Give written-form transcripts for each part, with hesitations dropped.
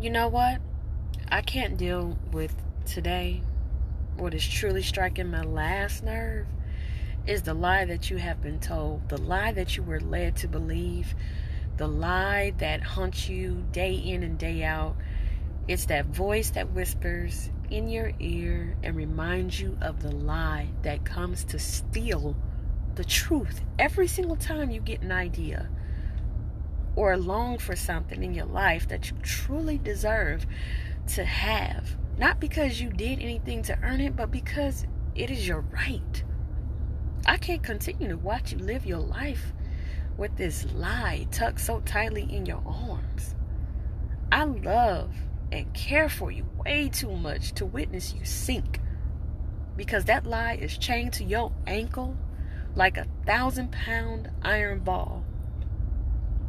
You know what? I can't deal with today. What is truly striking my last nerve is the lie that you have been told, the lie that you were led to believe, the lie that haunts you day in and day out. It's that voice that whispers in your ear and reminds you of the lie that comes to steal the truth every single time you get an idea or long for something in your life that you truly deserve to have. Not because you did anything to earn it, but because it is your right. I can't continue to watch you live your life with this lie tucked so tightly in your arms. I love and care for you way too much to witness you sink, because that lie is chained to your ankle like a 1,000-pound iron ball.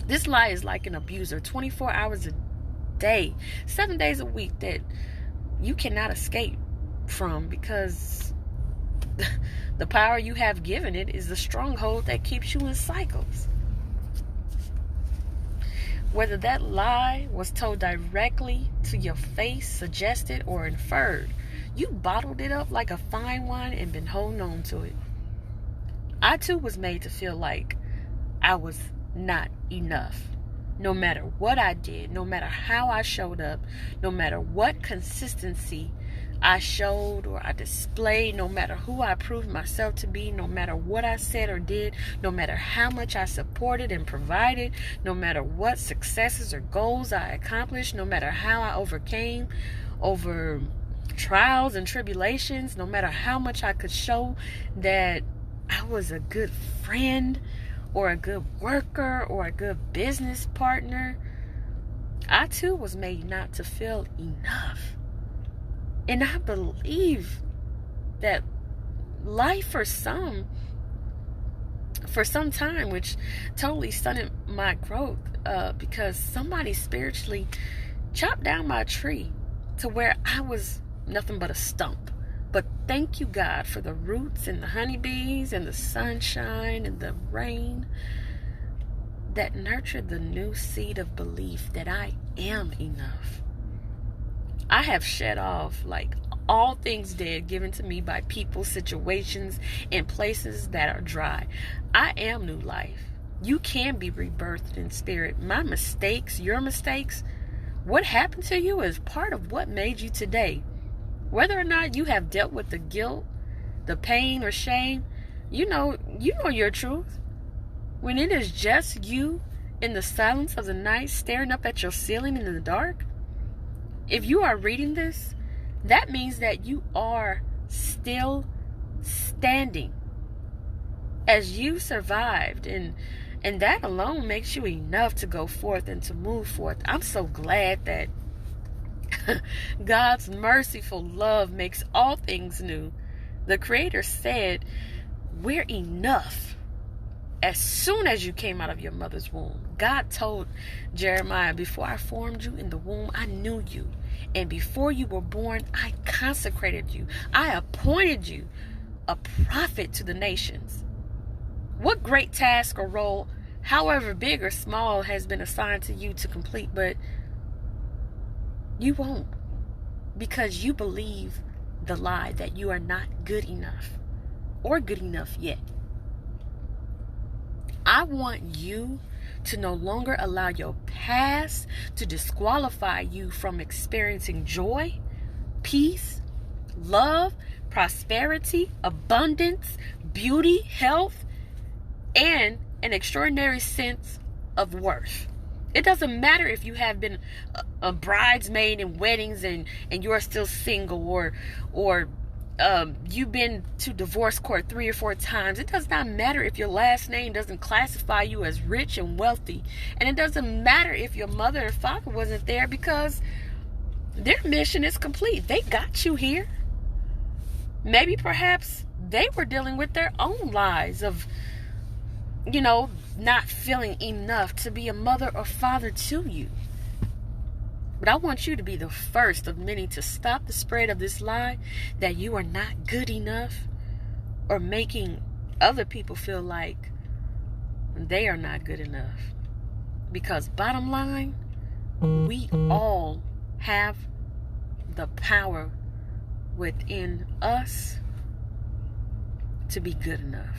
This lie is like an abuser 24 hours a day, 7 days a week, that you cannot escape from, because the power you have given it is the stronghold that keeps you in cycles. Whether that lie was told directly to your face, suggested, or inferred, you bottled it up like a fine wine and been holding on to it. I too was made to feel like I was not enough. No matter what I did, no matter how I showed up, no matter what consistency I showed or I displayed, no matter who I proved myself to be, no matter what I said or did, no matter how much I supported and provided, no matter what successes or goals I accomplished, no matter how I overcame over trials and tribulations, no matter how much I could show that I was a good friend or a good worker or a good business partner, I too was made not to feel enough. And I believe that life for some time, which totally stunted my growth, because somebody spiritually chopped down my tree to where I was nothing but a stump. But thank you, God, for the roots and the honeybees and the sunshine and the rain that nurtured the new seed of belief that I am enough. I have shed off like all things dead given to me by people, situations, and places that are dry. I am new life. You can be rebirthed in spirit. My mistakes, your mistakes, what happened to you is part of what made you today. Whether or not you have dealt with the guilt, the pain, or shame, you know your truth. When it is just you in the silence of the night staring up at your ceiling in the dark, if you are reading this, that means that you are still standing, as you survived, and that alone makes you enough to go forth and to move forth. I'm so glad that God's merciful love makes all things new. The Creator said, we're enough as soon as you came out of your mother's womb. God told Jeremiah, before I formed you in the womb, I knew you. And before you were born, I consecrated you. I appointed you a prophet to the nations. What great task or role, however big or small, has been assigned to you to complete, but you won't, because you believe the lie that you are not good enough or good enough yet. I want you to no longer allow your past to disqualify you from experiencing joy, peace, love, prosperity, abundance, beauty, health, and an extraordinary sense of worth. It doesn't matter if you have been a bridesmaid in weddings and you're still single, or you've been to divorce court 3 or 4 times. It does not matter if your last name doesn't classify you as rich and wealthy. And it doesn't matter if your mother and father wasn't there, because their mission is complete. They got you here. Maybe perhaps they were dealing with their own lies of, not feeling enough to be a mother or father to you. But I want you to be the first of many to stop the spread of this lie that you are not good enough, or making other people feel like they are not good enough. Because bottom line, we all have the power within us to be good enough.